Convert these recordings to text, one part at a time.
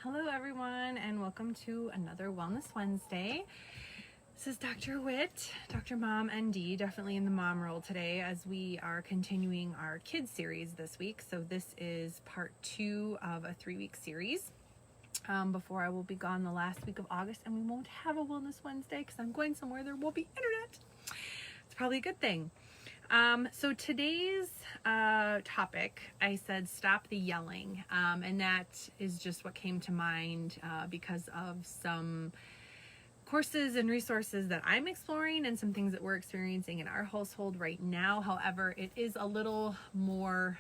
Hello everyone, and welcome to another Wellness Wednesday. This is Dr. Witt, Dr. Mom ND, definitely in the mom role today as we are continuing our kids series this week. So this is part 2 of a 3-week series. Before I will be gone the last week of August, and we won't have a Wellness Wednesday because I'm going somewhere there won't be internet. It's probably a good thing. So today's topic, I said stop the yelling, and that is just what came to mind because of some courses and resources that I'm exploring and some things that we're experiencing in our household right now. However, it is a little more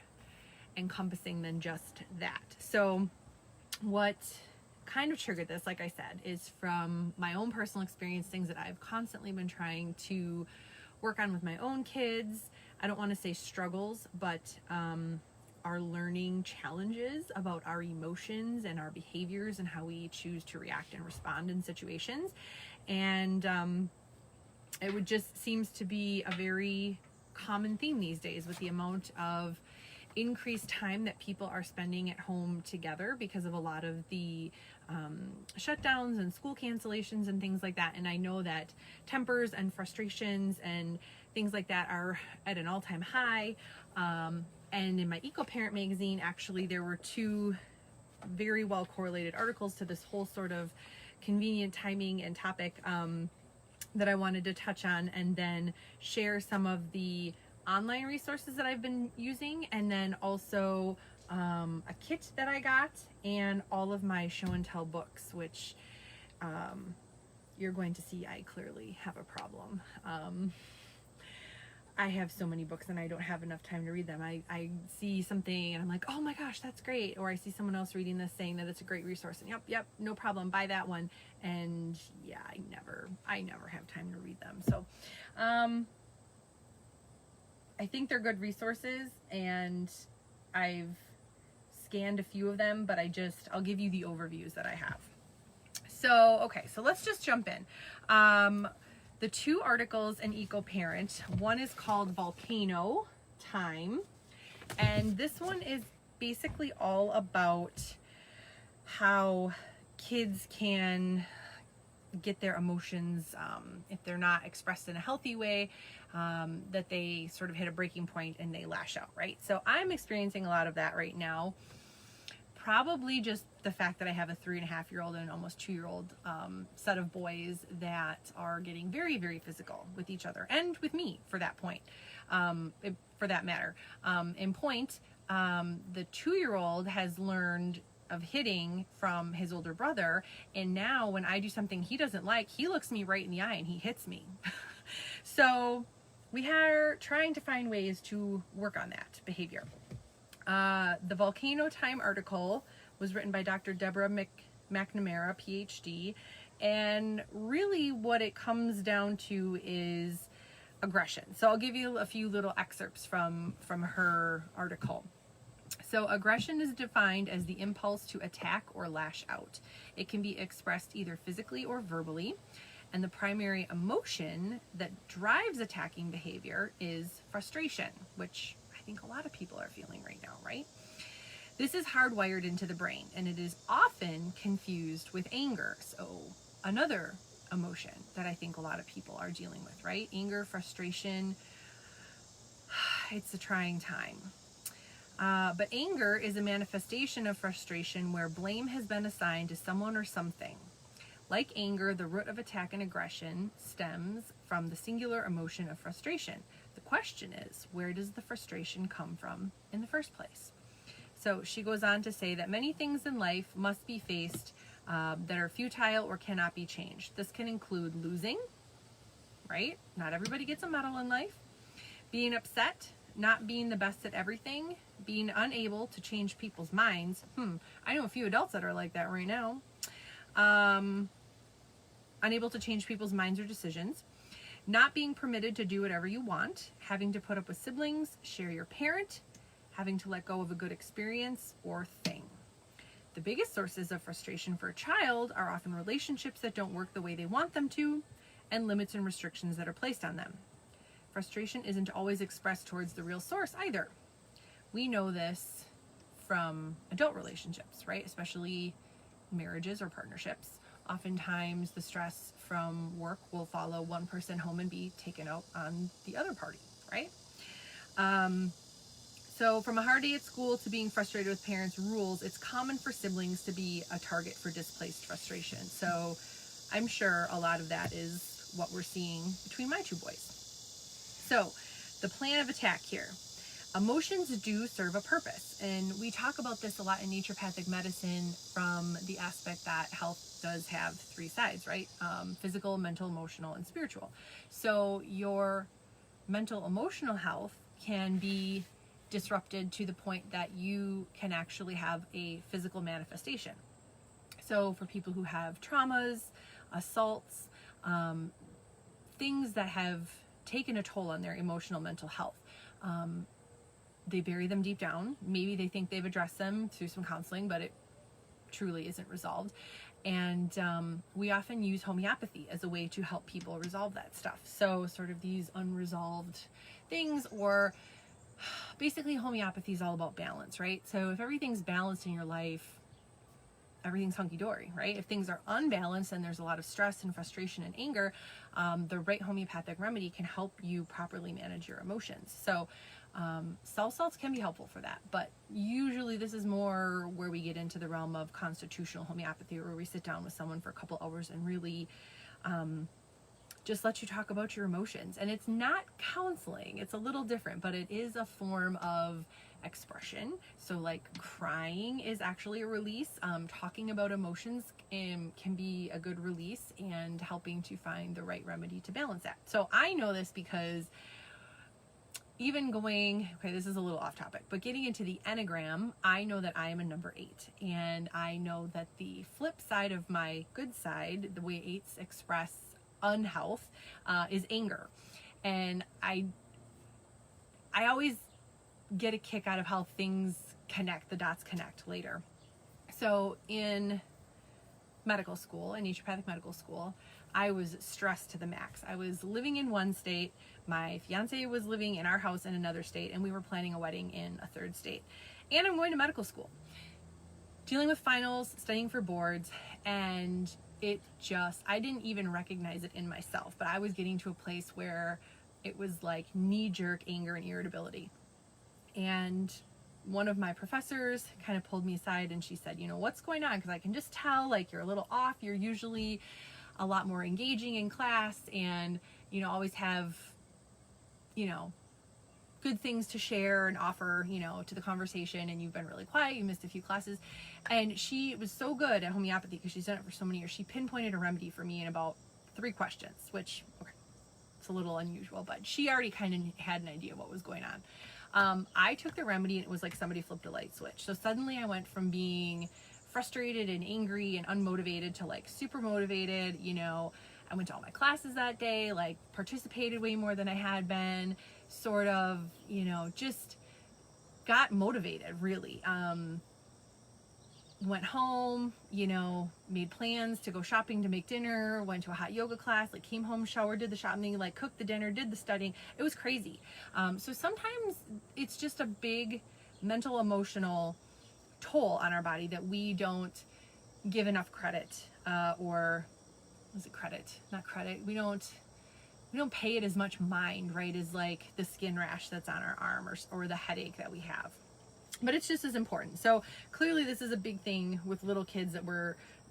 encompassing than just that. So what kind of triggered this, like I said, is from my own personal experience, things that I've constantly been trying to work on with my own kids. I don't want to say struggles, but our learning challenges about our emotions and our behaviors and how we choose to react and respond in situations. And it would just seems to be a very common theme these days with the amount of increased time that people are spending at home together because of a lot of the shutdowns and school cancellations and things like that. And I know that tempers and frustrations and things like that are at an all-time high. And in my Eco Parent magazine, actually, there were 2 very well correlated articles to this whole sort of convenient timing and topic that I wanted to touch on, and then share some of the online resources that I've been using, and then also a kit that I got and all of my show and tell books, which you're going to see I clearly have a problem. I have so many books and I don't have enough time to read them. I see something and I'm like, oh my gosh, that's great. Or I see someone else reading this saying that it's a great resource, and yep, no problem, buy that one. And yeah, I never have time to read them. So I think they're good resources, and I've scanned a few of them, but I'll give you the overviews that I have. So, okay, so let's just jump in. The 2 articles in Eco Parent, one is called Volcano Time, and this one is basically all about how kids can get their emotions, if they're not expressed in a healthy way, that they sort of hit a breaking point and they lash out, right? So I'm experiencing a lot of that right now. Probably just the fact that I have a 3.5-year-old and an almost 2-year-old set of boys that are getting very, very physical with each other and with me for that point, for that matter. In point, the 2-year-old has learned of hitting from his older brother, and now when I do something he doesn't like, he looks me right in the eye and he hits me. So we are trying to find ways to work on that behavior. The Volcano Time article was written by Dr. Deborah McNamara, PhD, and really what it comes down to is aggression. So I'll give you a few little excerpts from her article. So aggression is defined as the impulse to attack or lash out. It can be expressed either physically or verbally, and the primary emotion that drives attacking behavior is frustration, which I think a lot of people are feeling right now, right? This is hardwired into the brain, and it is often confused with anger. So another emotion that I think a lot of people are dealing with, right? Anger, frustration, it's a trying time. But anger is a manifestation of frustration where blame has been assigned to someone or something. Like anger, the root of attack and aggression stems from the singular emotion of frustration. The question is, where does the frustration come from in the first place? So she goes on to say that many things in life must be faced that are futile or cannot be changed. This can include losing, right? Not everybody gets a medal in life. Being upset, not being the best at everything, being unable to change people's minds. I know a few adults that are like that right now. Unable to change people's minds or decisions. Not being permitted to do whatever you want. Having to put up with siblings, share your parent, having to let go of a good experience or thing. The biggest sources of frustration for a child are often relationships that don't work the way they want them to, and limits and restrictions that are placed on them. Frustration isn't always expressed towards the real source either. We know this from adult relationships, right? Especially marriages or partnerships. Oftentimes the stress from work will follow one person home and be taken out on the other party, right? So from a hard day at school to being frustrated with parents' rules, it's common for siblings to be a target for displaced frustration. So I'm sure a lot of that is what we're seeing between my two boys. So the plan of attack here. Emotions do serve a purpose, and we talk about this a lot in naturopathic medicine from the aspect that health does have three sides, right? Physical, mental, emotional, and spiritual. So your mental, emotional health can be disrupted to the point that you can actually have a physical manifestation. So for people who have traumas, assaults, things that have taken a toll on their emotional, mental health, they bury them deep down. Maybe they think they've addressed them through some counseling, but it truly isn't resolved. And we often use homeopathy as a way to help people resolve that stuff. So sort of these unresolved things, or basically homeopathy is all about balance, right? So if everything's balanced in your life, everything's hunky-dory, right? If things are unbalanced and there's a lot of stress and frustration and anger, the right homeopathic remedy can help you properly manage your emotions. So cell salts can be helpful for that, but usually this is more where we get into the realm of constitutional homeopathy, where we sit down with someone for a couple hours and really just let you talk about your emotions. And it's not counseling, it's a little different, but it is a form of expression. So like crying is actually a release. Talking about emotions can be a good release, and helping to find the right remedy to balance that. So I know this because even going, okay, this is a little off topic, but getting into the Enneagram, I know that I am a number 8, and I know that the flip side of my good side, the way 8s express unhealth, is anger. And I always get a kick out of how things connect, the dots connect later. So in medical school, in naturopathic medical school, I was stressed to the max. I was living in one state, my fiance was living in our house in another state, and we were planning a wedding in a third state. And I'm going to medical school, dealing with finals, studying for boards, and I didn't even recognize it in myself, but I was getting to a place where it was like knee-jerk anger and irritability. And one of my professors kind of pulled me aside, and she said, what's going on? Because I can just tell, like, you're a little off. You're usually a lot more engaging in class, and, always have, good things to share and offer, to the conversation, and you've been really quiet. You missed a few classes. And she was so good at homeopathy, because she's done it for so many years. She pinpointed a remedy for me in about 3 questions, which, okay, it's a little unusual, but she already kind of had an idea of what was going on. I took the remedy, and it was like somebody flipped a light switch. So suddenly I went from being frustrated and angry and unmotivated to like super motivated. I went to all my classes that day, like participated way more than I had been, sort of, just got motivated really. Went home, made plans to go shopping, to make dinner, went to a hot yoga class, like came home, showered, did the shopping, like cooked the dinner, did the studying. It was crazy. So sometimes it's just a big mental, emotional toll on our body that we don't give enough credit, or was it credit? Not credit. We don't pay it as much mind, right, as like the skin rash that's on our arm, or the headache that we have. But it's just as important. So clearly this is a big thing with little kids, that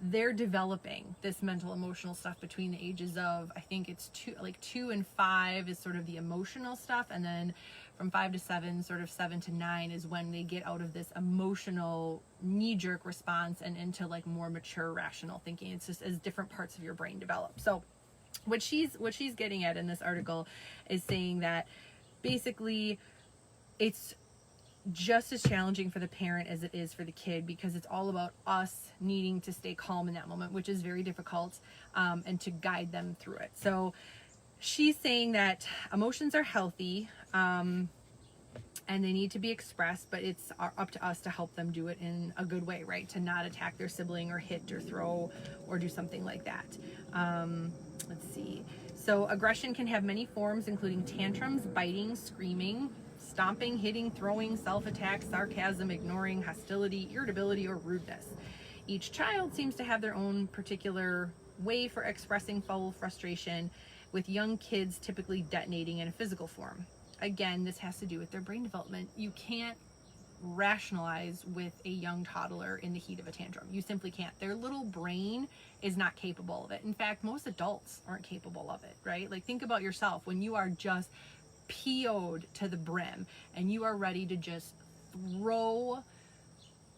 they're developing this mental, emotional stuff between the ages of, I think it's 2 and 5 is sort of the emotional stuff. And then from 5 to 7, sort of 7 to 9 is when they get out of this emotional knee-jerk response and into like more mature, rational thinking. It's just as different parts of your brain develop. So what she's getting at in this article is saying that basically it's just as challenging for the parent as it is for the kid, because it's all about us needing to stay calm in that moment, which is very difficult, and to guide them through it. So she's saying that emotions are healthy, and they need to be expressed, but it's up to us to help them do it in a good way, right? To not attack their sibling or hit or throw or do something like that. Let's see. So aggression can have many forms, including tantrums, biting, screaming, stomping, hitting, throwing, self-attack, sarcasm, ignoring, hostility, irritability, or rudeness. Each child seems to have their own particular way for expressing full frustration, with young kids typically detonating in a physical form. Again, this has to do with their brain development. You can't rationalize with a young toddler in the heat of a tantrum. You simply can't. Their little brain is not capable of it. In fact, most adults aren't capable of it, right? Like, think about yourself when you are just PO'd to the brim and you are ready to just throw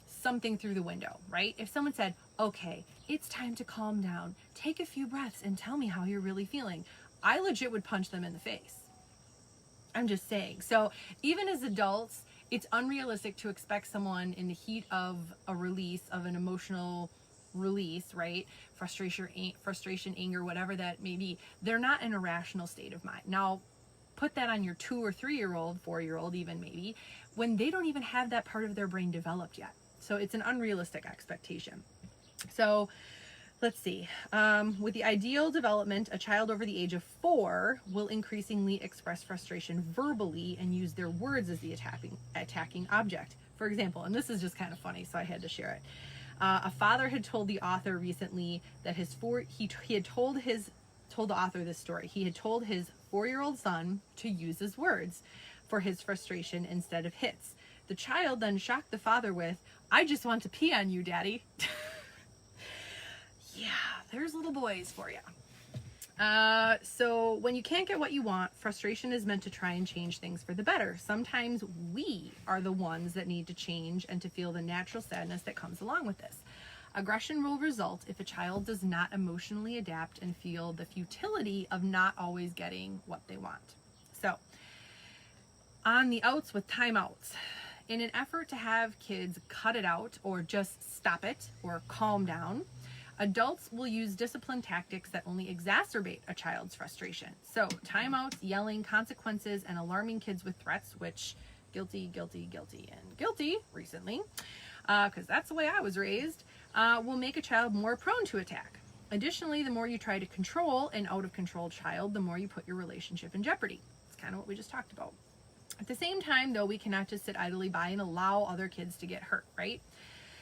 something through the window, right? If someone said, okay, it's time to calm down, take a few breaths and tell me how you're really feeling, I legit would punch them in the face. I'm just saying. So even as adults, it's unrealistic to expect someone in the heat of a release, of an emotional release, right? Frustration, anger, whatever that may be. They're not in a rational state of mind. Now, put that on your 2 or 3-year-old, 4-year-old even maybe, when they don't even have that part of their brain developed yet. So it's an unrealistic expectation. So let's see. With the ideal development, a child over the age of 4 will increasingly express frustration verbally and use their words as the attacking object. For example, and this is just kind of funny, so I had to share it. A father had told the author recently that he had told the author this story. He had told his 4-year-old son to use his words for his frustration instead of hits. The child then shocked the father with, "I just want to pee on you, Daddy." Yeah, there's little boys for you. So when you can't get what you want, frustration is meant to try and change things for the better. Sometimes we are the ones that need to change and to feel the natural sadness that comes along with this. Aggression will result if a child does not emotionally adapt and feel the futility of not always getting what they want. So, on the outs with timeouts. In an effort to have kids cut it out or just stop it or calm down, adults will use discipline tactics that only exacerbate a child's frustration. So timeouts, yelling, consequences, and alarming kids with threats, which guilty recently, because that's the way I was raised, will make a child more prone to attack. Additionally, the more you try to control an out-of-control child, the more you put your relationship in jeopardy. It's kind of what we just talked about. At the same time, though, we cannot just sit idly by and allow other kids to get hurt, right?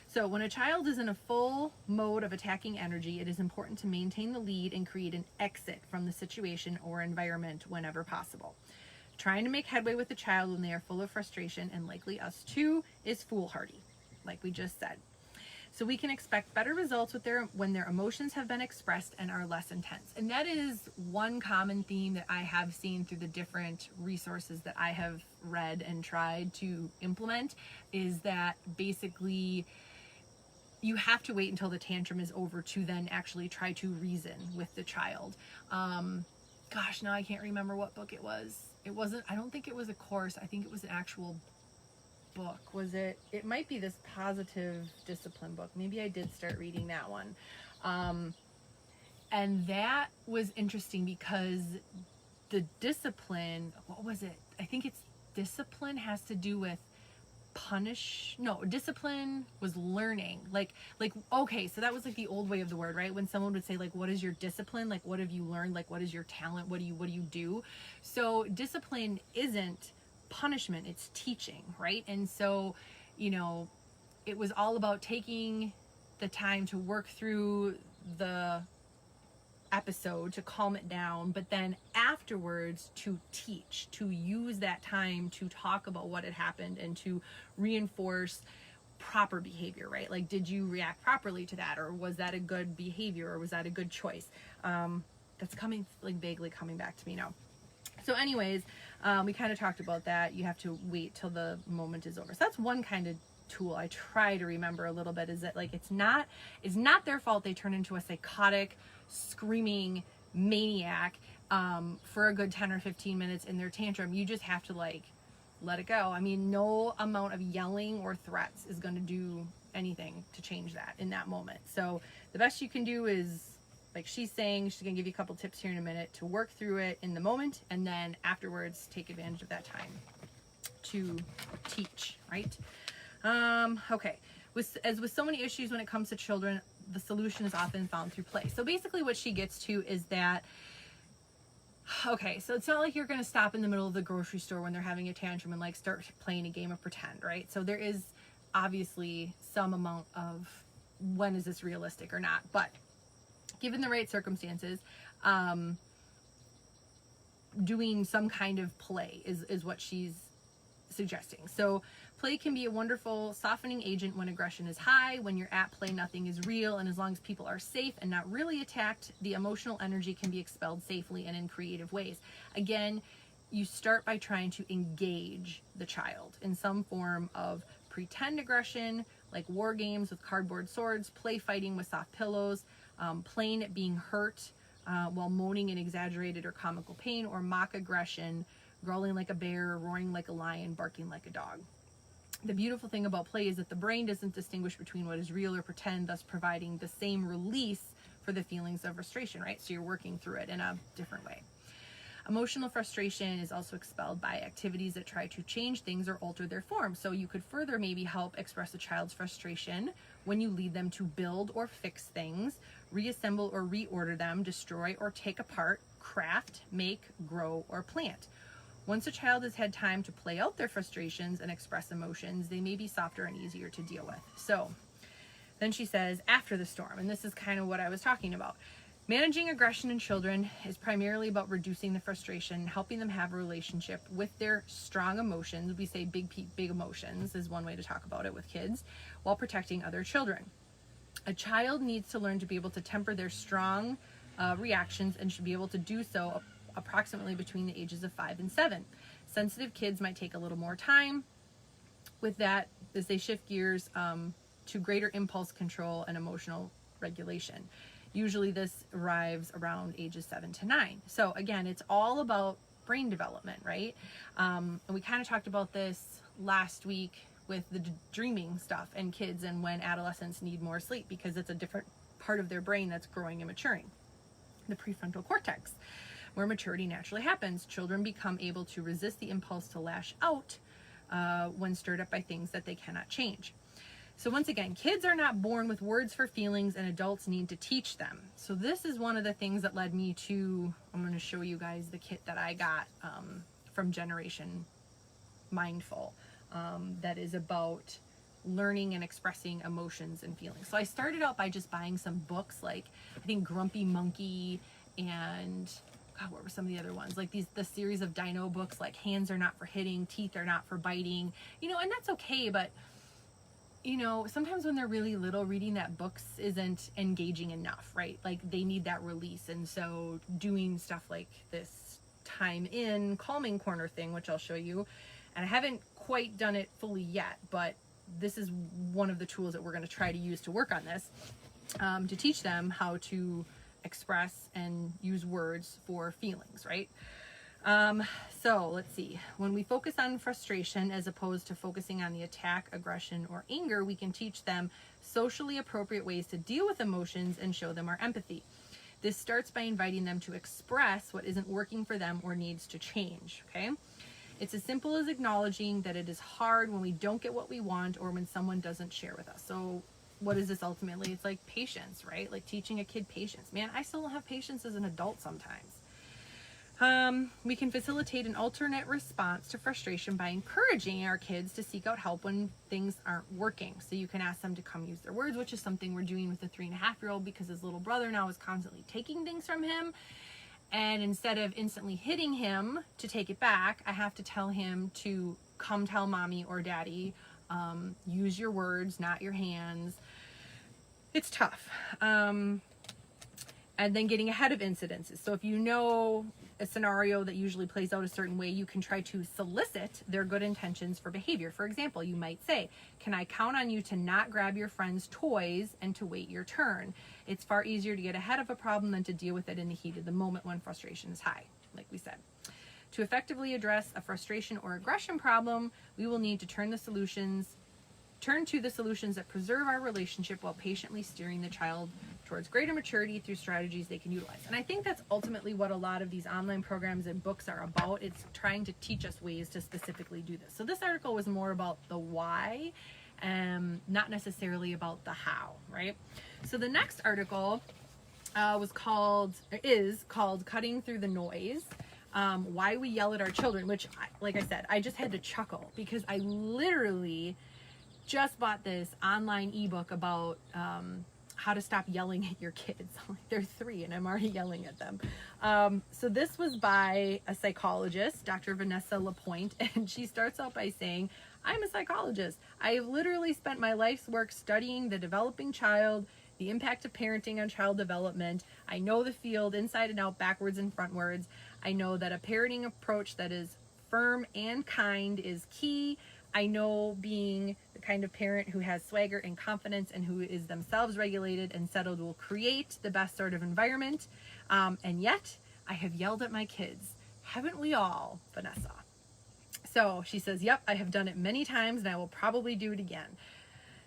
So when a child is in a full mode of attacking energy, it is important to maintain the lead and create an exit from the situation or environment whenever possible. Trying to make headway with the child when they are full of frustration, and likely us too, is foolhardy, like we just said. So we can expect better results when their emotions have been expressed and are less intense. And that is one common theme that I have seen through the different resources that I have read and tried to implement, is that basically you have to wait until the tantrum is over to then actually try to reason with the child. Gosh, now I can't remember what book it was. I don't think it was a course. I think it was an actual book. Was it? It might be this positive discipline book. Maybe I did start reading that one. And that was interesting because the discipline, what was it? I think it's discipline has to do with discipline was learning. Like, okay, so that was like the old way of the word, right? When someone would say, like, what is your discipline? Like, what have you learned? Like, what is your talent? What do you do? So discipline isn't punishment, it's teaching, right? And so, it was all about taking the time to work through the episode to calm it down, but then afterwards to teach, to use that time to talk about what had happened and to reinforce proper behavior, right? Like, did you react properly to that, or was that a good behavior, or was that a good choice? That's vaguely coming back to me now. So anyways, we kind of talked about that. You have to wait till the moment is over. So that's one kind of tool I try to remember a little bit, is that, like, it's not their fault they turn into a psychotic, screaming maniac for a good 10 or 15 minutes in their tantrum. You just have to, like, let it go. I mean, no amount of yelling or threats is going to do anything to change that in that moment. So the best you can do is, like she's saying, she's going to give you a couple tips here in a minute to work through it in the moment, and then afterwards take advantage of that time to teach, right? Okay. As with so many issues when it comes to children, the solution is often found through play. So basically what she gets to is that, okay, so it's not like you're going to stop in the middle of the grocery store when they're having a tantrum and, like, start playing a game of pretend, right? So there is obviously some amount of when is this realistic or not. But given the right circumstances, doing some kind of play is what she's suggesting. So play can be a wonderful softening agent when aggression is high. When you're at play, nothing is real, and as long as people are safe and not really attacked, the emotional energy can be expelled safely and in creative ways. Again, you start by trying to engage the child in some form of pretend aggression, like war games with cardboard swords, play fighting with soft pillows, playing at being hurt while moaning in exaggerated or comical pain, or mock aggression, growling like a bear, roaring like a lion, barking like a dog. The beautiful thing about play is that the brain doesn't distinguish between what is real or pretend, thus providing the same release for the feelings of frustration, right? So you're working through it in a different way. Emotional frustration is also expelled by activities that try to change things or alter their form. So you could further maybe help express a child's frustration when you lead them to build or fix things, reassemble or reorder them, destroy or take apart, craft, make, grow, or plant. Once a child has had time to play out their frustrations and express emotions, they may be softer and easier to deal with. So then she says, after the storm, and this is kind of what I was talking about. Managing aggression in children is primarily about reducing the frustration, helping them have a relationship with their strong emotions. We say big emotions is one way to talk about it with kids, while protecting other children. A child needs to learn to be able to temper their strong reactions and should be able to do so approximately between the ages of 5 and 7. Sensitive kids might take a little more time with that as they shift gears to greater impulse control and emotional regulation. Usually this arrives around ages 7 to 9. So again, it's all about brain development, right? And we kind of talked about this last week with the dreaming stuff and kids and when adolescents need more sleep because it's a different part of their brain that's growing and maturing. The prefrontal cortex, where maturity naturally happens. Children become able to resist the impulse to lash out when stirred up by things that they cannot change. So once again, kids are not born with words for feelings and adults need to teach them. So this is one of the things that led me to, I'm going to show you guys the kit that I got from Generation Mindful that is about learning and expressing emotions and feelings. So I started out by just buying some books like I think Grumpy Monkey and God, what were some of the other ones? Like the series of dino books like Hands Are Not for Hitting, Teeth Are Not for Biting, and that's okay, but sometimes when they're really little, reading that books isn't engaging enough, right? Like they need that release. And so doing stuff like this time in calming corner thing, which I'll show you, and I haven't quite done it fully yet, but this is one of the tools that we're going to try to use to work on this, to teach them how to express and use words for feelings, right? So let's see. When we focus on frustration as opposed to focusing on the attack, aggression, or anger, we can teach them socially appropriate ways to deal with emotions and show them our empathy. This starts by inviting them to express what isn't working for them or needs to change, okay? It's as simple as acknowledging that it is hard when we don't get what we want or when someone doesn't share with us. So what is this ultimately? It's like patience, right? Like teaching a kid patience. Man, I still don't have patience as an adult sometimes. We can facilitate an alternate response to frustration by encouraging our kids to seek out help when things aren't working. So you can ask them to come use their words, which is something we're doing with the 3.5-year-old because his little brother now is constantly taking things from him. And instead of instantly hitting him to take it back, I have to tell him to come tell mommy or daddy, use your words, not your hands. It's tough. And then getting ahead of incidences. So if you know a scenario that usually plays out a certain way, you can try to solicit their good intentions for behavior. For example, you might say, can I count on you to not grab your friend's toys and to wait your turn? It's far easier to get ahead of a problem than to deal with it in the heat of the moment when frustration is high, like we said. To effectively address a frustration or aggression problem, we will need to turn to the solutions that preserve our relationship while patiently steering the child towards greater maturity through strategies they can utilize. And I think that's ultimately what a lot of these online programs and books are about. It's trying to teach us ways to specifically do this. So this article was more about the why, not necessarily about the how, right? So the next article is called Cutting Through the Noise. Why we yell at our children, which, like I said, I just had to chuckle because I literally just bought this online ebook about how to stop yelling at your kids. They're 3 and I'm already yelling at them. So this was by a psychologist, Dr. Vanessa Lapointe, and she starts out by saying, I'm a psychologist. I have literally spent my life's work studying the developing child, the impact of parenting on child development. I know the field inside and out, backwards and frontwards. I know that a parenting approach that is firm and kind is key. I know being the kind of parent who has swagger and confidence and who is themselves regulated and settled will create the best sort of environment. And yet, I have yelled at my kids. Haven't we all, Vanessa? So she says, yep, I have done it many times and I will probably do it again.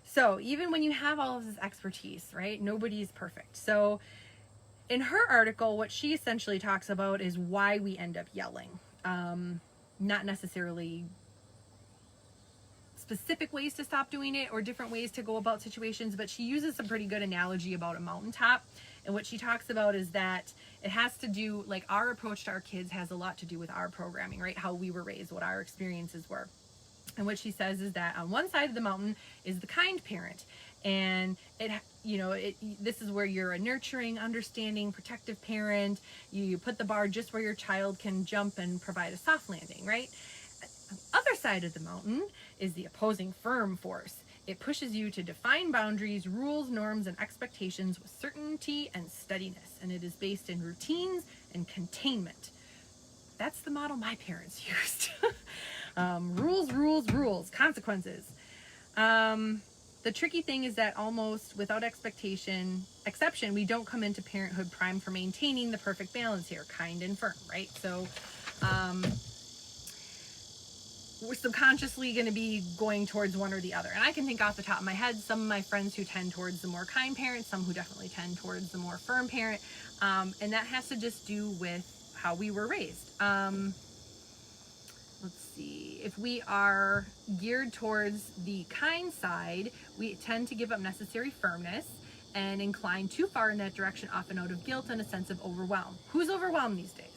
So even when you have all of this expertise, right, nobody's perfect. So in her article, what she essentially talks about is why we end up yelling. Not necessarily specific ways to stop doing it or different ways to go about situations, but she uses a pretty good analogy about a mountaintop. And what she talks about is that it has to do, like, our approach to our kids has a lot to do with our programming, right? How we were raised, what our experiences were. And what she says is that on one side of the mountain is the kind parent. And this is where you're a nurturing, understanding, protective parent. You put the bar just where your child can jump and provide a soft landing, right? On the other side of the mountain is the opposing firm force. It pushes you to define boundaries, rules, norms, and expectations with certainty and steadiness. And it is based in routines and containment. That's the model my parents used. Rules, consequences. The tricky thing is that almost without exception, we don't come into parenthood primed for maintaining the perfect balance here, kind and firm, right? So we're subconsciously going to be going towards one or the other. And I can think off the top of my head, some of my friends who tend towards the more kind parent, some who definitely tend towards the more firm parent. And that has to just do with how we were raised. Let's see, if we are geared towards the kind side, we tend to give up necessary firmness and incline too far in that direction, often out of guilt and a sense of overwhelm. Who's overwhelmed these days?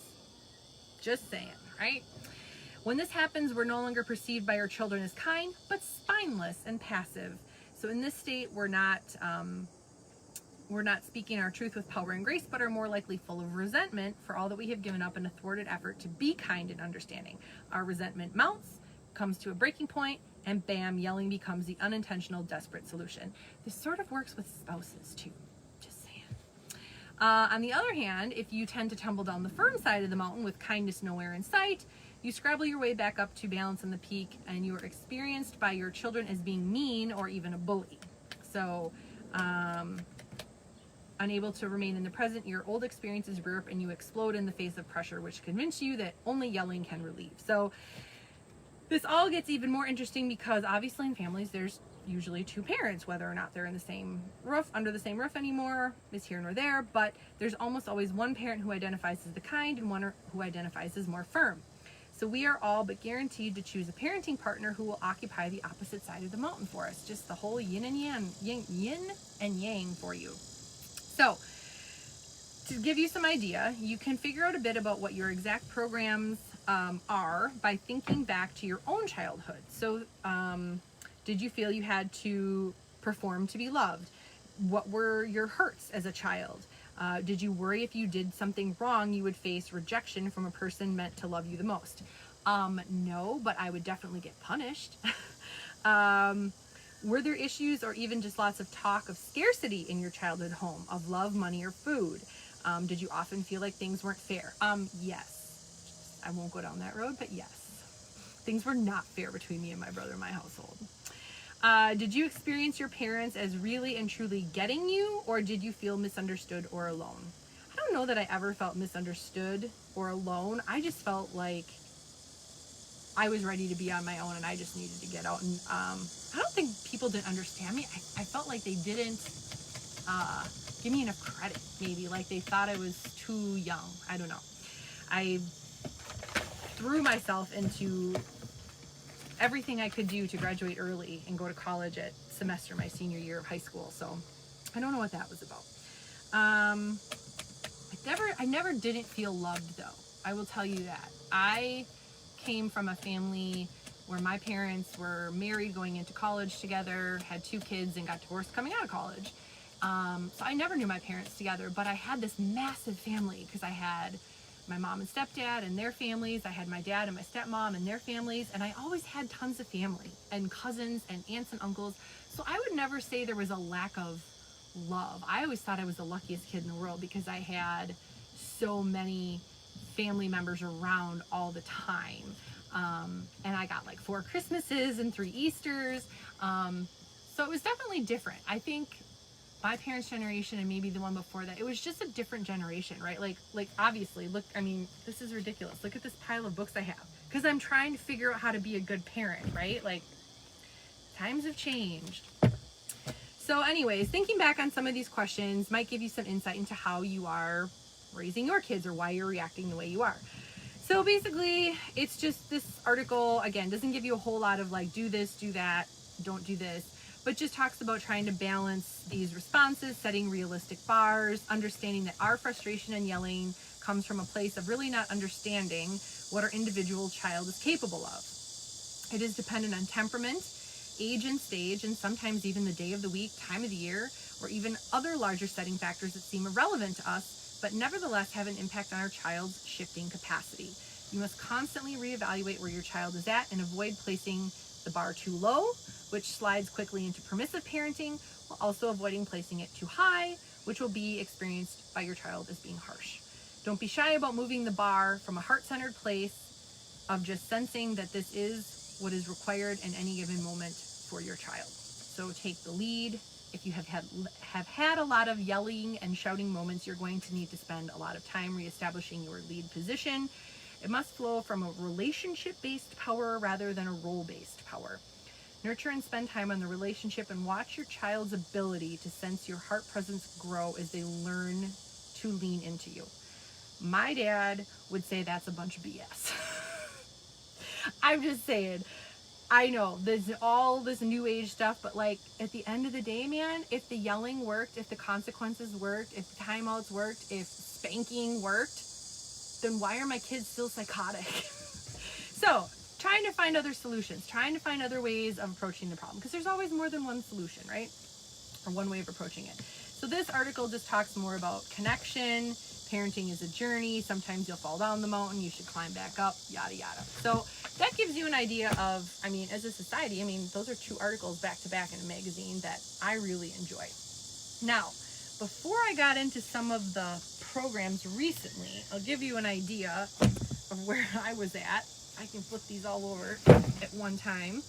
Just saying, right? When this happens, we're no longer perceived by our children as kind, but spineless and passive. So in this state, we're not speaking our truth with power and grace, but are more likely full of resentment for all that we have given up in a thwarted effort to be kind and understanding. Our resentment mounts, comes to a breaking point, and bam, yelling becomes the unintentional, desperate solution. This sort of works with spouses too, just saying. On the other hand, if you tend to tumble down the firm side of the mountain with kindness nowhere in sight, you scrabble your way back up to balance on the peak, and you are experienced by your children as being mean or even a bully. So, unable to remain in the present, your old experiences rear up and you explode in the face of pressure, which convince you that only yelling can relieve. So this all gets even more interesting because obviously in families there's usually 2 parents, whether or not they're in the same roof, under the same roof anymore, is here nor there, but there's almost always one parent who identifies as the kind and one who identifies as more firm. So we are all but guaranteed to choose a parenting partner who will occupy the opposite side of the mountain for us. Just the whole yin and yang for you. So, to give you some idea, you can figure out a bit about what your exact programs are by thinking back to your own childhood. So, did you feel you had to perform to be loved? What were your hurts as a child? Did you worry if you did something wrong, you would face rejection from a person meant to love you the most? No, but I would definitely get punished. Were there issues or even just lots of talk of scarcity in your childhood home, of love, money, or food? Did you often feel like things weren't fair? Yes. I won't go down that road, but yes. Things were not fair between me and my brother in my household. Did you experience your parents as really and truly getting you, or did you feel misunderstood or alone? I don't know that I ever felt misunderstood or alone. I just felt like I was ready to be on my own and I just needed to get out. And I don't think people didn't understand me. I felt like they didn't give me enough credit, maybe. Like they thought I was too young. I don't know. I threw myself into everything I could do to graduate early and go to college at my senior year of high school. So I don't know what that was about. I never didn't feel loved though. I will tell you that. I came from a family where my parents were married going into college together, had 2 kids, and got divorced coming out of college. So I never knew my parents together, but I had this massive family because I had my mom and stepdad and their families. I had my dad and my stepmom and their families, and I always had tons of family and cousins and aunts and uncles. So I would never say there was a lack of love. I always thought I was the luckiest kid in the world because I had so many family members around all the time. And I got like 4 Christmases and 3 Easters. So it was definitely different. I think my parents' generation and maybe the one before that, it was just a different generation, right? Like obviously, look, I mean, this is ridiculous. Look at this pile of books I have because I'm trying to figure out how to be a good parent, right? Like, times have changed. So anyways, thinking back on some of these questions might give you some insight into how you are raising your kids or why you're reacting the way you are. So basically, it's just this article, again, doesn't give you a whole lot of like, do this, do that, don't do this, but just talks about trying to balance these responses, setting realistic bars, understanding that our frustration and yelling comes from a place of really not understanding what our individual child is capable of. It is dependent on temperament, age and stage, and sometimes even the day of the week, time of the year, or even other larger setting factors that seem irrelevant to us, but nevertheless have an impact on our child's shifting capacity. You must constantly reevaluate where your child is at and avoid placing the bar too low, which slides quickly into permissive parenting, while also avoiding placing it too high, which will be experienced by your child as being harsh. Don't be shy about moving the bar from a heart-centered place of just sensing that this is what is required in any given moment for your child. So take the lead. If you have had a lot of yelling and shouting moments, you're going to need to spend a lot of time reestablishing your lead position. It must flow from a relationship-based power rather than a role-based power. Nurture and spend time on the relationship and watch your child's ability to sense your heart presence grow as they learn to lean into you. My dad would say that's a bunch of BS. I'm just saying. I know there's all this new age stuff, but like at the end of the day, man, if the yelling worked, if the consequences worked, if the timeouts worked, if spanking worked, then why are my kids still psychotic? So trying to find other solutions, trying to find other ways of approaching the problem, because there's always more than one solution, right? Or one way of approaching it. So this article just talks more about connection. Parenting is a journey. Sometimes you'll fall down the mountain. You should climb back up, yada, yada. So that gives you an idea of, I mean, as a society, I mean, those are 2 articles back to back in a magazine that I really enjoy. Now, before I got into some of the programs recently, I'll give you an idea of where I was at. I can flip these all over at one time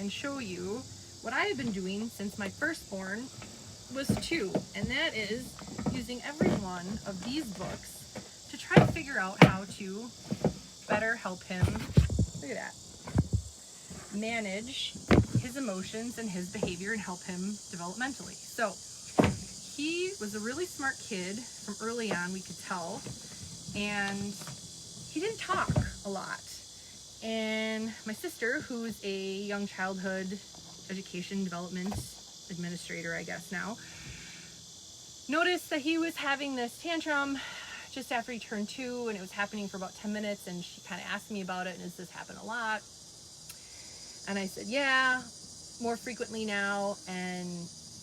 and show you what I have been doing since my firstborn was 2, and that is using every one of these books to try to figure out how to better help him, look at that, manage his emotions and his behavior and help him developmentally. So he was a really smart kid from early on, we could tell, and he didn't talk a lot. And my sister, who's a young childhood education development administrator, I guess now, noticed that he was having this tantrum just after he turned 2, and it was happening for about 10 minutes, and she kind of asked me about it, and does this happen a lot? And I said, yeah, more frequently now. And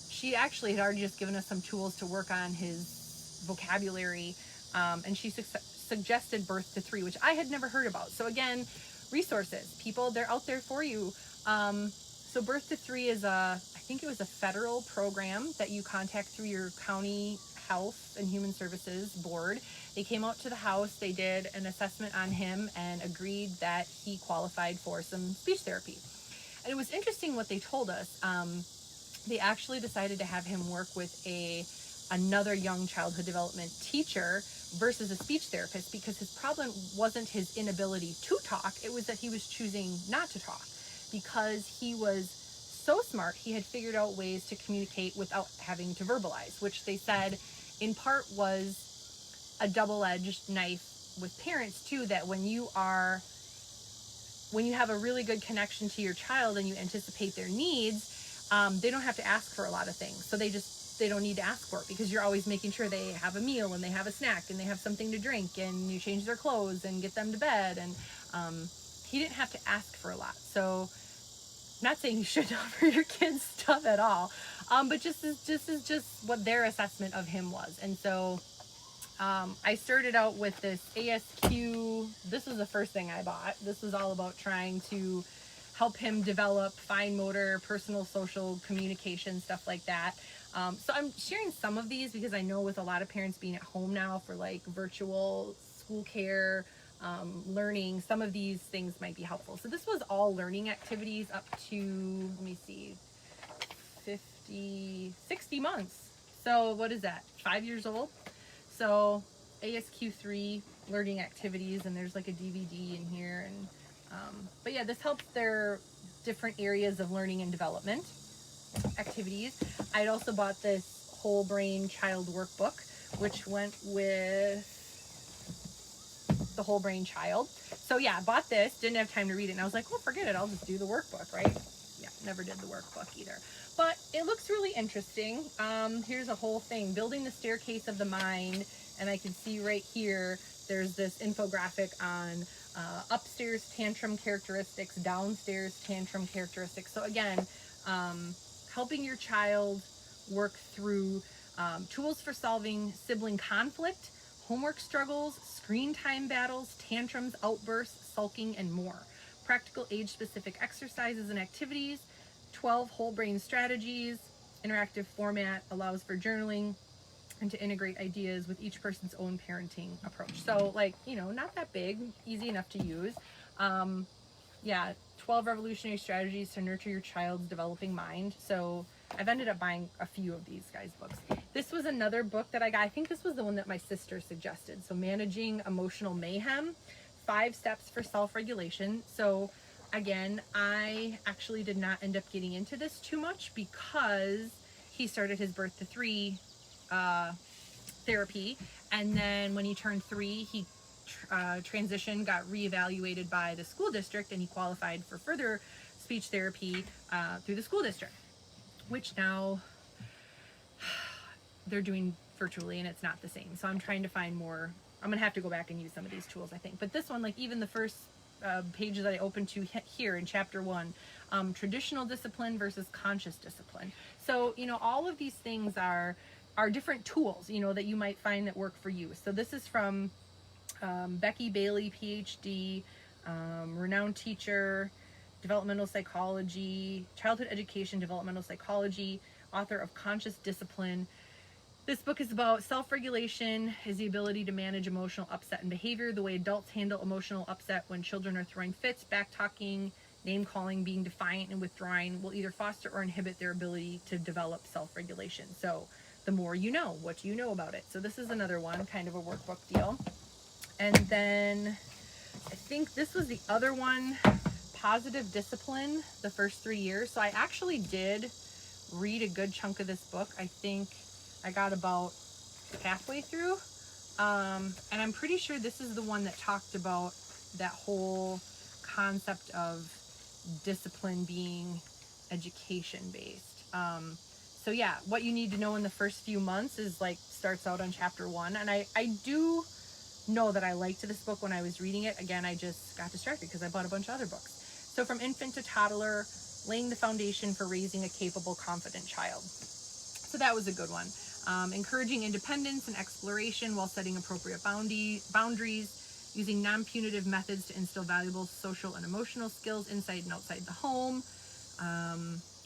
she actually had already just given us some tools to work on his vocabulary, and she suggested birth to 3, which I had never heard about. So again, resources, people, they're out there for you. So birth to 3 is I think it was a federal program that you contact through your county health and human services board. They came out to the house, they did an assessment on him and agreed that he qualified for some speech therapy. And it was interesting what they told us. They actually decided to have him work with another young childhood development teacher versus a speech therapist, because his problem wasn't his inability to talk, it was that he was choosing not to talk. Because he was so smart, he had figured out ways to communicate without having to verbalize, which they said in part was a double-edged knife with parents too, that when you have a really good connection to your child and you anticipate their needs, they don't have to ask for a lot of things. So they don't need to ask for it, because you're always making sure they have a meal and they have a snack and they have something to drink, and you change their clothes and get them to bed. And he didn't have to ask for a lot. So I'm not saying you shouldn't offer your kids stuff at all, but just what their assessment of him was. And so I started out with this ASQ. This was the first thing I bought. This was all about trying to help him develop fine motor, personal, social communication, stuff like that. So I'm sharing some of these because I know with a lot of parents being at home now for like virtual school care, learning, some of these things might be helpful. So this was all learning activities up to, let me see, 60 months. So what is that? 5 years old. So ASQ3 learning activities, and there's like a DVD in here. And but yeah, this helps their different areas of learning and development activities. I'd also bought this whole brain child workbook, which went with the whole brain child. So yeah, I bought this, didn't have time to read it, and I was like, oh, forget it, I'll just do the workbook, right? Yeah, never did the workbook either. But it looks really interesting. Here's a whole thing, building the staircase of the mind, and I can see right here, there's this infographic on upstairs tantrum characteristics, downstairs tantrum characteristics. So again, helping your child work through tools for solving sibling conflict, homework struggles, screen time battles, tantrums, outbursts, sulking, and more. Practical age-specific exercises and activities, 12 whole brain strategies, interactive format, allows for journaling, and to integrate ideas with each person's own parenting approach. So like, you know, not that big, easy enough to use. Yeah, 12 revolutionary strategies to nurture your child's developing mind. So I've ended up buying a few of these guys' books. This was another book that I got. I think this was the one that my sister suggested. So Managing Emotional Mayhem, 5 Steps for Self-Regulation. So again, I actually did not end up getting into this too much because he started his birth to 3 therapy. And then when he turned 3, he transitioned, got reevaluated by the school district, and he qualified for further speech therapy through the school district, which now they're doing virtually, and it's not the same. So I'm trying to find more. I'm gonna have to go back and use some of these tools, I think. But this one, like even the first pages that I opened to here in chapter 1, traditional discipline versus conscious discipline. So, you know, all of these things are different tools, you know, that you might find that work for you. So this is from Becky Bailey, PhD, renowned teacher, developmental psychology, childhood education, developmental psychology, author of Conscious Discipline. This book is about self-regulation, is the ability to manage emotional upset and behavior, the way adults handle emotional upset when children are throwing fits, back-talking, name-calling, being defiant, and withdrawing will either foster or inhibit their ability to develop self-regulation. So the more you know, what do you know about it? So this is another one, kind of a workbook deal. And then I think this was the other one, Positive Discipline, the first 3 years. So I actually did read a good chunk of this book. I think I got about halfway through. And I'm pretty sure this is the one that talked about that whole concept of discipline being education based. So yeah, what you need to know in the first few months is like starts out on chapter 1. And I do know that I liked this book when I was reading it. Again, I just got distracted because I bought a bunch of other books. So from infant to toddler, laying the foundation for raising a capable, confident child. So that was a good one. Encouraging independence and exploration while setting appropriate boundaries, using non-punitive methods to instill valuable social and emotional skills inside and outside the home,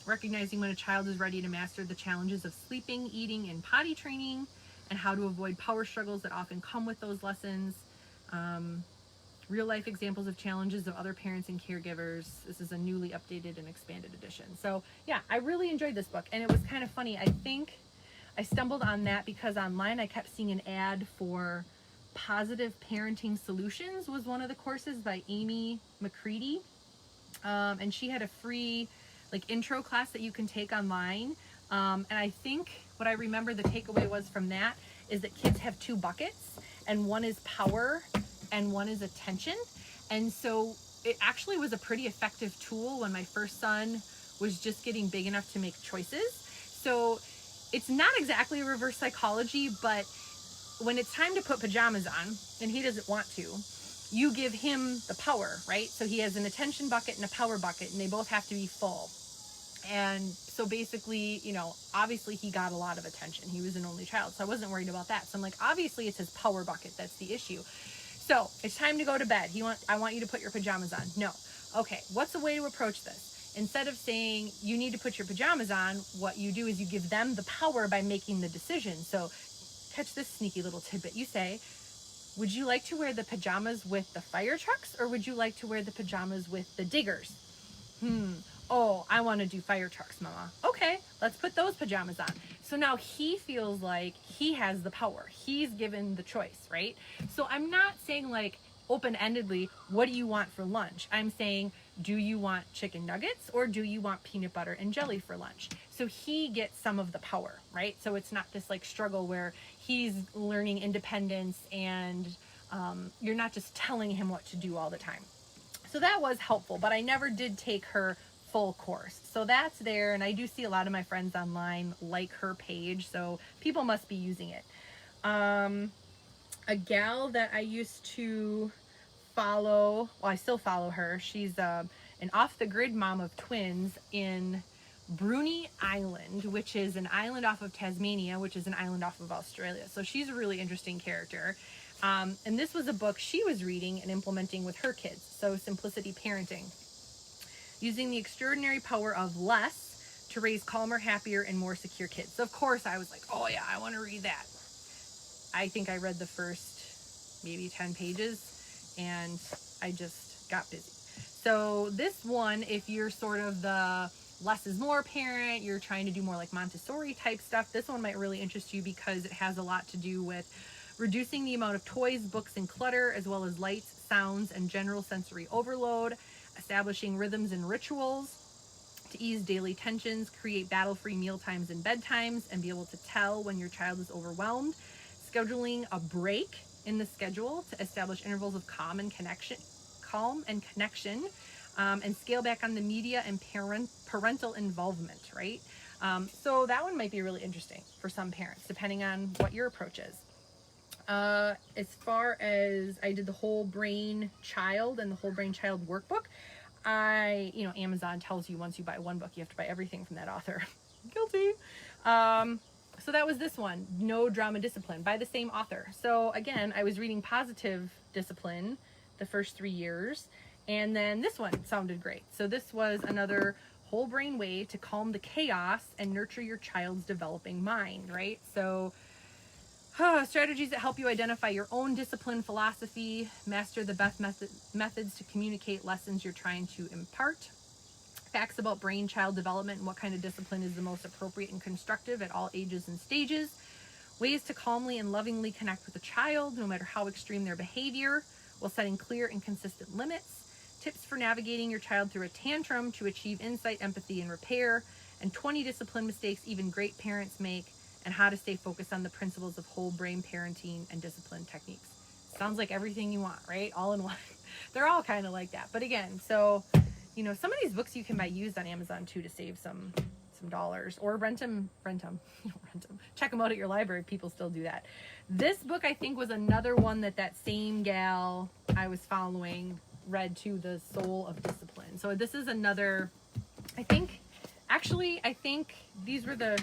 recognizing when a child is ready to master the challenges of sleeping, eating, and potty training, and how to avoid power struggles that often come with those lessons. Real life examples of challenges of other parents and caregivers. This is a newly updated and expanded edition. So yeah, I really enjoyed this book, and it was kind of funny. I think I stumbled on that because online I kept seeing an ad for Positive Parenting Solutions was one of the courses by Amy McCready. And she had a free like intro class that you can take online. And I think what I remember the takeaway was from that is that kids have 2 buckets, and one is power and one is attention. And so it actually was a pretty effective tool when my first son was just getting big enough to make choices. So it's not exactly reverse psychology, but when it's time to put pajamas on and he doesn't want to, you give him the power, right? So he has an attention bucket and a power bucket, and they both have to be full. And so basically, you know, obviously he got a lot of attention. He was an only child, so I wasn't worried about that. So I'm like, obviously it's his power bucket that's the issue. So it's time to go to bed. I want you to put your pajamas on. No. Okay, what's a way to approach this? Instead of saying you need to put your pajamas on, what you do is you give them the power by making the decision. So catch this sneaky little tidbit. You say, would you like to wear the pajamas with the fire trucks, or would you like to wear the pajamas with the diggers? Oh, I want to do fire trucks, Mama. Okay, let's put those pajamas on. So now he feels like he has the power. He's given the choice, right? So I'm not saying like open-endedly, what do you want for lunch? I'm saying, do you want chicken nuggets or do you want peanut butter and jelly for lunch? So he gets some of the power, right? So it's not this like struggle where he's learning independence and you're not just telling him what to do all the time. So that was helpful, but I never did take her full course. So that's there, and I do see a lot of my friends online like her page, so people must be using it. A gal that I used to follow, well, I still follow her. She's an off-the-grid mom of twins in Bruny Island, which is an island off of Tasmania, which is an island off of Australia. So she's a really interesting character. And this was a book she was reading and implementing with her kids. So Simplicity Parenting. Using the extraordinary power of less to raise calmer, happier, and more secure kids. So of course I was like, oh yeah, I want to read that. I think I read the first maybe 10 pages and I just got busy. So this one, if you're sort of the less is more parent, you're trying to do more like Montessori type stuff, this one might really interest you because it has a lot to do with reducing the amount of toys, books, and clutter, as well as lights, sounds, and general sensory overload, establishing rhythms and rituals to ease daily tensions, create battle-free meal times and bedtimes, and be able to tell when your child is overwhelmed, scheduling a break in the schedule to establish intervals of calm and connection, and scale back on the media and parental involvement, right? So that one might be really interesting for some parents, depending on what your approach is. As far as I did the Whole Brain Child and the Whole Brain Child workbook, Amazon tells you once you buy one book, you have to buy everything from that author. Guilty. So that was this one, No Drama Discipline, by the same author. So again, I was reading Positive Discipline the first 3 years, and then this one sounded great. So this was another whole brain way to calm the chaos and nurture your child's developing mind, right? So strategies that help you identify your own discipline philosophy, master the best methods to communicate lessons you're trying to impart, facts about brain child development and what kind of discipline is the most appropriate and constructive at all ages and stages, ways to calmly and lovingly connect with a child, no matter how extreme their behavior, while setting clear and consistent limits, tips for navigating your child through a tantrum to achieve insight, empathy, and repair, and 20 discipline mistakes even great parents make, and how to stay focused on the principles of whole brain parenting and discipline techniques. Sounds like everything you want, right? All in one. They're all kind of like that. But again, so, some of these books you can buy used on Amazon too to save some dollars, or rent them. Check them out at your library. People still do that. This book, I think, was another one that same gal I was following read too, The Soul of Discipline. So this is another, I think these were the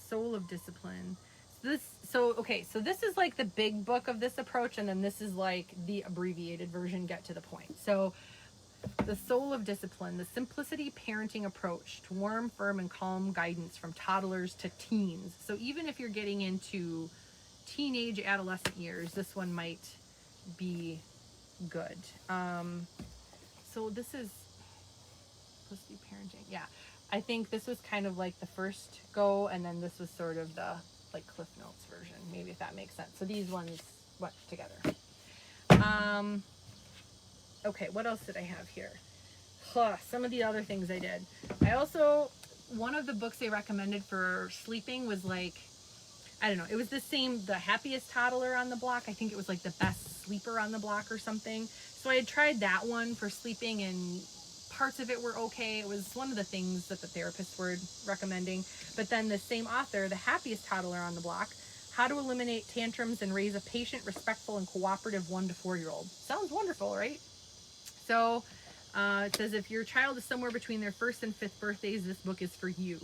Soul of Discipline. So this is like the big book of this approach, and then this is like the abbreviated version, get to the point. So The Soul of Discipline, the simplicity parenting approach to warm, firm, and calm guidance from toddlers to teens. So even if you're getting into teenage, adolescent years, this one might be good. So this is simplicity parenting. Yeah. I think this was kind of like the first go, and then this was sort of the like Cliff Notes version, maybe, if that makes sense. So these ones went together. Okay, what else did I have here? Some of the other things I did. One of the books they recommended for sleeping was like, I don't know, it was the happiest toddler on the block. I think it was like the best sleeper on the block or something. So I had tried that one for sleeping, and parts of it were okay. It was one of the things that the therapists were recommending. But then the same author, The Happiest Toddler on the Block, How to eliminate tantrums and raise a patient, respectful, and cooperative 1 to 4-year-old. Sounds wonderful, right? So it says if your child is somewhere between their 1st and 5th birthdays, this book is for you.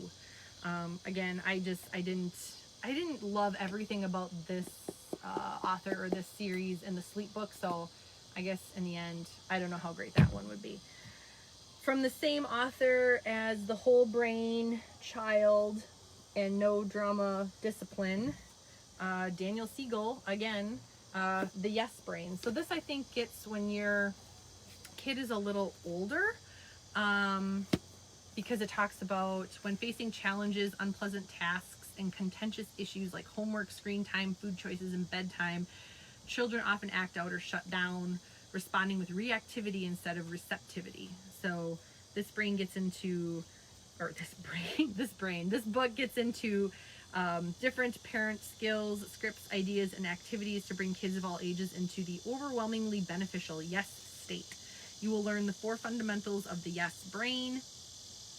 Again, I didn't love everything about this author or this series in the sleep book, so I guess in the end, I don't know how great that one would be. From the same author as The Whole Brain, Child, and No Drama Discipline, Daniel Siegel, again, The Yes Brain. So this I think gets when your kid is a little older, because it talks about when facing challenges, unpleasant tasks, and contentious issues like homework, screen time, food choices, and bedtime, children often act out or shut down, responding with reactivity instead of receptivity. So this book gets into different parent skills, scripts, ideas, and activities to bring kids of all ages into the overwhelmingly beneficial yes state. You will learn the 4 fundamentals of the yes brain: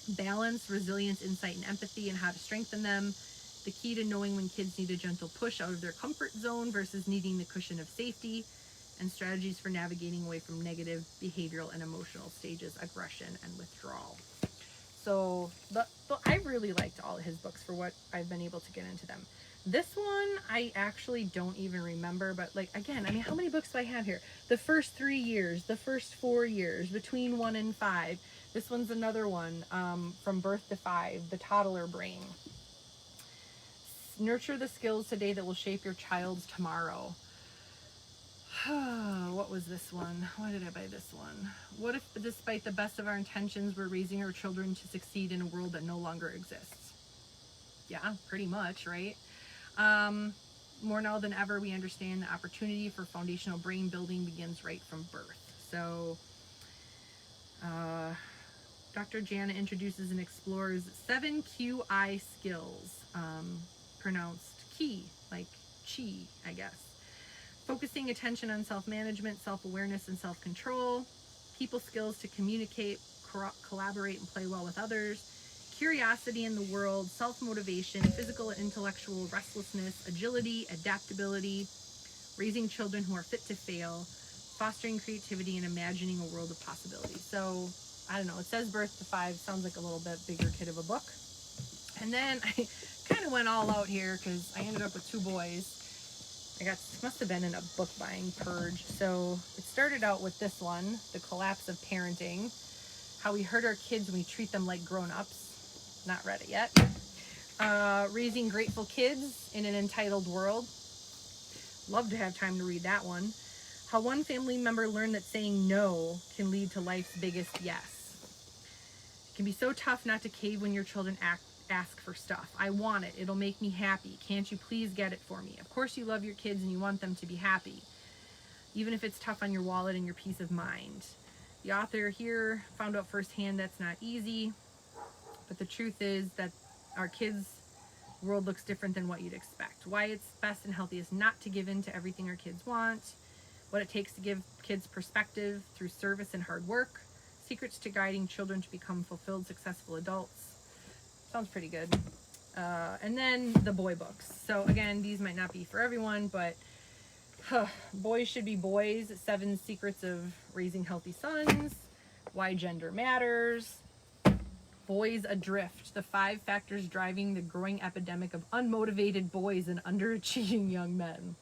balance, resilience, insight, and empathy, and how to strengthen them. The key to knowing when kids need a gentle push out of their comfort zone versus needing the cushion of safety, and strategies for navigating away from negative behavioral and emotional stages, aggression, and withdrawal. So I really liked all of his books for what I've been able to get into them. This one, I actually don't even remember, but like, again, I mean, how many books do I have here? The first 3 years, the first 4 years, between 1 and 5. This one's another one, from birth to 5, The Toddler Brain. Nurture the skills today that will shape your child's tomorrow. What was this one? Why did I buy this one? What if, despite the best of our intentions, we're raising our children to succeed in a world that no longer exists? Yeah, pretty much, right? More now than ever, we understand the opportunity for foundational brain building begins right from birth. So, Dr. Jana introduces and explores 7 QI skills, pronounced key, like chi, I guess. Focusing attention on self-management, self-awareness, and self-control. People skills to communicate, collaborate, and play well with others. Curiosity in the world, self-motivation, physical and intellectual restlessness, agility, adaptability. Raising children who are fit to fail. Fostering creativity and imagining a world of possibilities. So, I don't know, it says birth to 5, sounds like a little bit bigger kid of a book. And then I kind of went all out here because I ended up with 2 boys. Must have been in a book buying purge. So it started out with this one, The Collapse of Parenting, How We Hurt Our Kids When We Treat Them Like Grown-Ups. Not read it yet. Raising Grateful Kids in an Entitled World. Love to have time to read that one. How one family member learned that saying no can lead to life's biggest yes. It can be so tough not to cave when your children ask for stuff. I want it. It'll make me happy. Can't you please get it for me? Of course you love your kids and you want them to be happy, even if it's tough on your wallet and your peace of mind. The author here found out firsthand that's not easy, but the truth is that our kids' world looks different than what you'd expect. Why it's best and healthiest not to give in to everything our kids want. What it takes to give kids perspective through service and hard work. Secrets to guiding children to become fulfilled, successful adults. Sounds pretty good. And then the boy books. So again, these might not be for everyone, but Boys Should Be Boys, 7 Secrets of Raising Healthy Sons, Why Gender Matters, Boys Adrift, the 5 factors driving the growing epidemic of unmotivated boys and underachieving young men.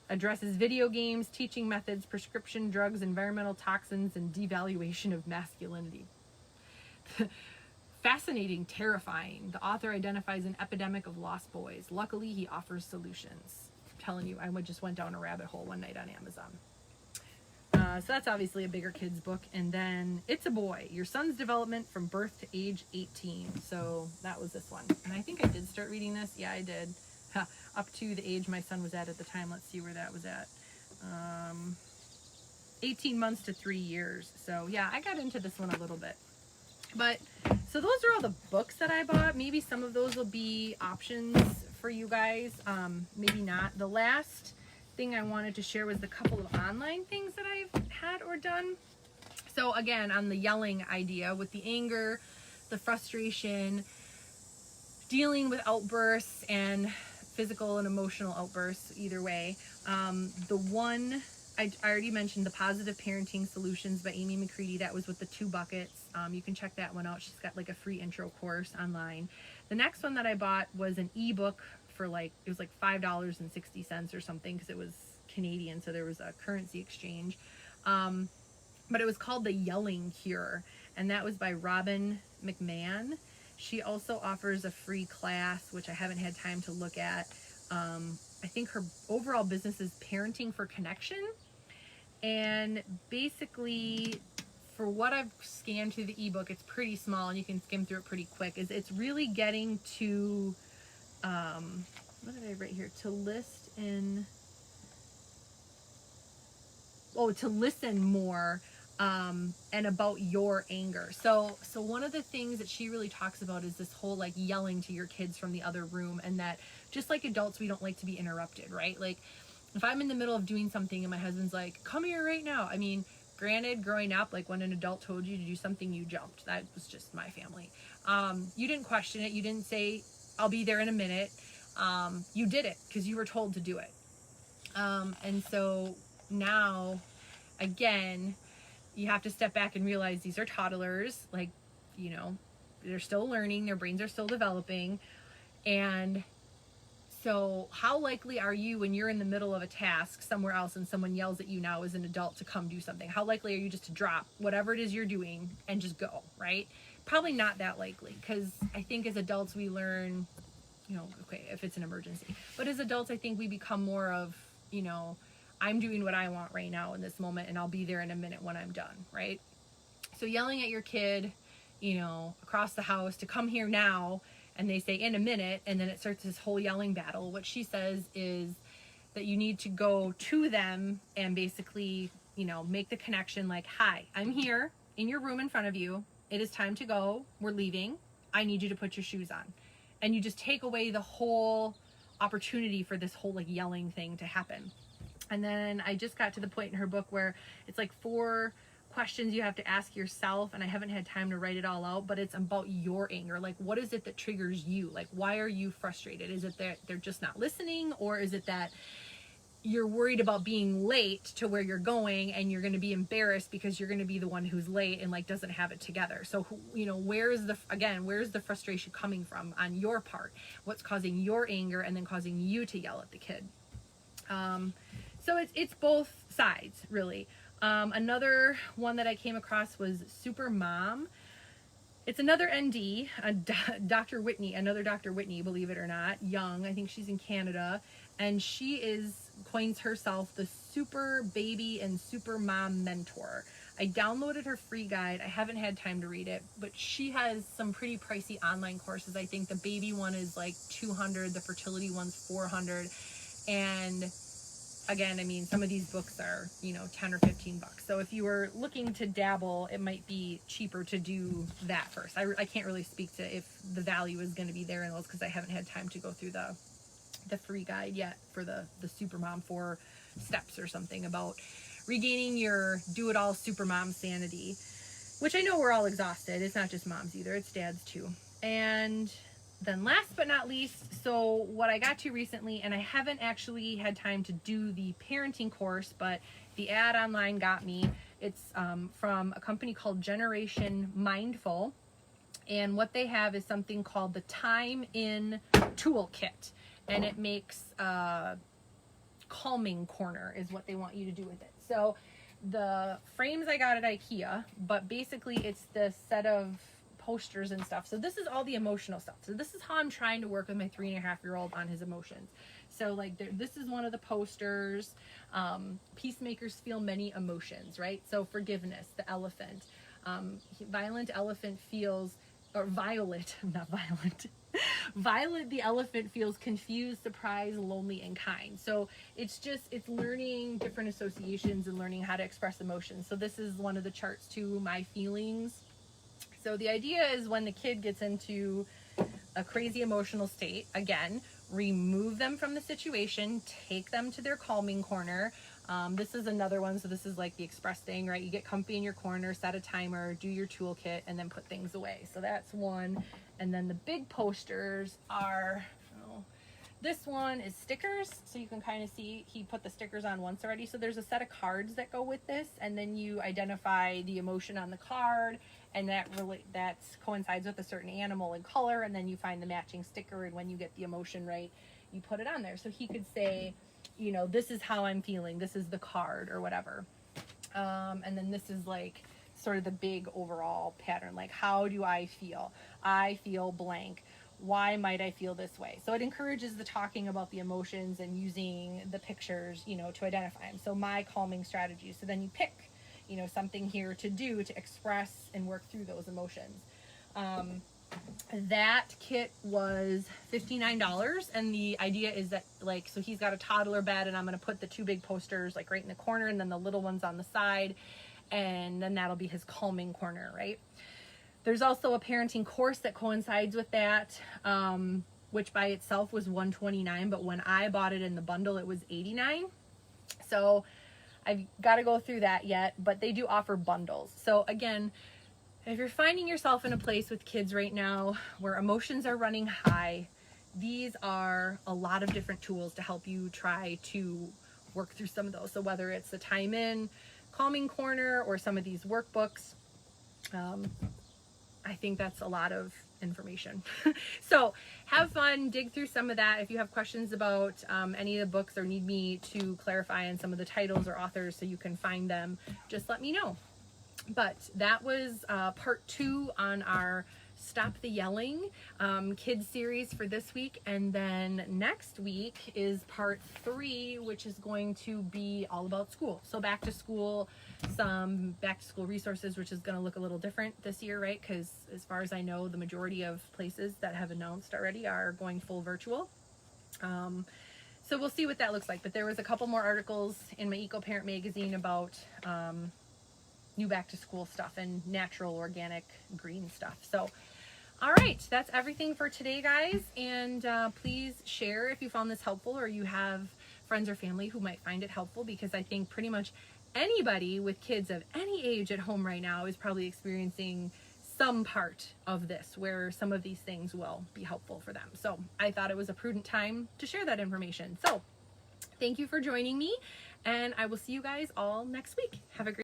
Addresses video games, teaching methods, prescription drugs, environmental toxins, and devaluation of masculinity. Fascinating, terrifying. The author identifies an epidemic of lost boys. Luckily, he offers solutions. I'm telling you, I just went down a rabbit hole one night on Amazon. So that's obviously a bigger kid's book. And then It's a Boy, Your Son's Development from Birth to Age 18. So that was this one. And I think I did start reading this. Yeah, I did. Up to the age my son was at the time. Let's see where that was at. 18 months to 3 years. So yeah, I got into this one a little bit. But so those are all the books that I bought. Maybe some of those will be options for you guys. Maybe not. The last thing I wanted to share was the couple of online things that I've had or done. So again, on the yelling idea with the anger, the frustration, dealing with outbursts and physical and emotional outbursts, either way. The one I already mentioned, the Positive Parenting Solutions by Amy McCready. That was with the 2 buckets. You can check that one out. She's got like a free intro course online. The next one that I bought was an ebook for it was like $5.60 or something, because it was Canadian, so there was a currency exchange. But it was called The Yelling Cure, and that was by Robin McMahon. She also offers a free class, which I haven't had time to look at. I think her overall business is Parenting for Connection. And basically, for what I've scanned through the ebook, it's pretty small and you can skim through it pretty quick. It's really getting to, what did I write here? To listen more, and about your anger. So one of the things that she really talks about is this whole like yelling to your kids from the other room, and that just like adults, we don't like to be interrupted, right? Like if I'm in the middle of doing something and my husband's like, come here right now. I mean, granted, growing up, like when an adult told you to do something, you jumped. That was just my family. You didn't question it. You didn't say, I'll be there in a minute. You did it because you were told to do it. And so now, again, you have to step back and realize these are toddlers. Like, you know, they're still learning. Their brains are still developing. And so how likely are you, when you're in the middle of a task somewhere else and someone yells at you now as an adult to come do something? How likely are you just to drop whatever it is you're doing and just go, right? Probably not that likely, because I think as adults we learn, you know, okay, if it's an emergency. But as adults, I think we become more of, you know, I'm doing what I want right now in this moment, and I'll be there in a minute when I'm done, right? So yelling at your kid, you know, across the house to come here now, and they say in a minute, and then it starts this whole yelling battle. What she says is that you need to go to them and basically, you know, make the connection like, hi, I'm here in your room in front of you. It is time to go. We're leaving. I need you to put your shoes on. And you just take away the whole opportunity for this whole like yelling thing to happen. And then I just got to the point in her book where it's like 4 questions you have to ask yourself, and I haven't had time to write it all out, but it's about your anger. Like, what is it that triggers you? Like, why are you frustrated? Is it that they're just not listening, or is it that you're worried about being late to where you're going and you're going to be embarrassed because you're going to be the one who's late and like doesn't have it together? So, you know, where's the frustration coming from on your part? What's causing your anger and then causing you to yell at the kid? So it's both sides, really. Another one that I came across was Super Mom. It's another ND, Dr. Whitney, another Dr. Whitney, believe it or not, young. I think she's in Canada, and she coins herself the Super Baby and Super Mom Mentor. I downloaded her free guide. I haven't had time to read it, but she has some pretty pricey online courses. I think the baby one is like $200, the fertility one's $400, and again, I mean, some of these books are, you know, 10 or 15 bucks. So if you were looking to dabble, it might be cheaper to do that first. I can't really speak to if the value is going to be there in those, because I haven't had time to go through the free guide yet for the Supermom 4 steps or something about regaining your do-it-all supermom sanity, which I know we're all exhausted. It's not just moms either. It's dads too. And then last but not least, so what I got to recently, and I haven't actually had time to do the parenting course, but the ad online got me. It's from a company called Generation Mindful. And what they have is something called the Time In Toolkit. And it makes a calming corner is what they want you to do with it. So the frames I got at IKEA, but basically it's the set of posters and stuff. So this is all the emotional stuff. So this is how I'm trying to work with my 3.5-year-old on his emotions. So like this is one of the posters. Peacemakers feel many emotions, right? So forgiveness, the elephant. Violent elephant feels, or violet, not violent. Violet the elephant feels confused, surprised, lonely, and kind. So it's learning different associations and learning how to express emotions. So this is one of the charts too, my feelings. So the idea is when the kid gets into a crazy emotional state, again, remove them from the situation, take them to their calming corner. This is another one. So this is like the express thing, right? You get comfy in your corner, set a timer, do your toolkit, and then put things away. So that's one. And then the big posters are, oh, this one is stickers. So you can kind of see he put the stickers on once already. So there's a set of cards that go with this, and then you identify the emotion on the card, and that coincides with a certain animal and color, and then you find the matching sticker, and when you get the emotion right, you put it on there. So he could say, you know, this is how I'm feeling, this is the card or whatever. And then this is like sort of the big overall pattern, like how do I feel? I feel blank. Why might I feel this way? So it encourages the talking about the emotions and using the pictures, you know, to identify them. So my calming strategy. So then you pick, you know, something here to do to express and work through those emotions. That kit was $59, and the idea is that, like, so he's got a toddler bed, and I'm going to put the two big posters like right in the corner, and then the little ones on the side, and then that'll be his calming corner, right? There's also a parenting course that coincides with that, which by itself was $129, but when I bought it in the bundle, it was $89. So I've got to go through that yet, but they do offer bundles. So again, if you're finding yourself in a place with kids right now where emotions are running high, these are a lot of different tools to help you try to work through some of those. So whether it's the time in, calming corner, or some of these workbooks, I think that's a lot of information. So have fun, dig through some of that. If you have questions about any of the books or need me to clarify on some of the titles or authors so you can find them, just let me know. But that was part 2 on our Stop the Yelling kids series for this week. And then next week is part 3, which is going to be all about school. So back to school, some back to school resources, which is going to look a little different this year, right? Because as far as I know, the majority of places that have announced already are going full virtual. So we'll see what that looks like. But there was a couple more articles in my Eco Parent magazine about new back to school stuff and natural, organic, green stuff. So, all right, that's everything for today, guys. And please share if you found this helpful, or you have friends or family who might find it helpful, because I think pretty much anybody with kids of any age at home right now is probably experiencing some part of this where some of these things will be helpful for them. So I thought it was a prudent time to share that information. So thank you for joining me, and I will see you guys all next week. Have a great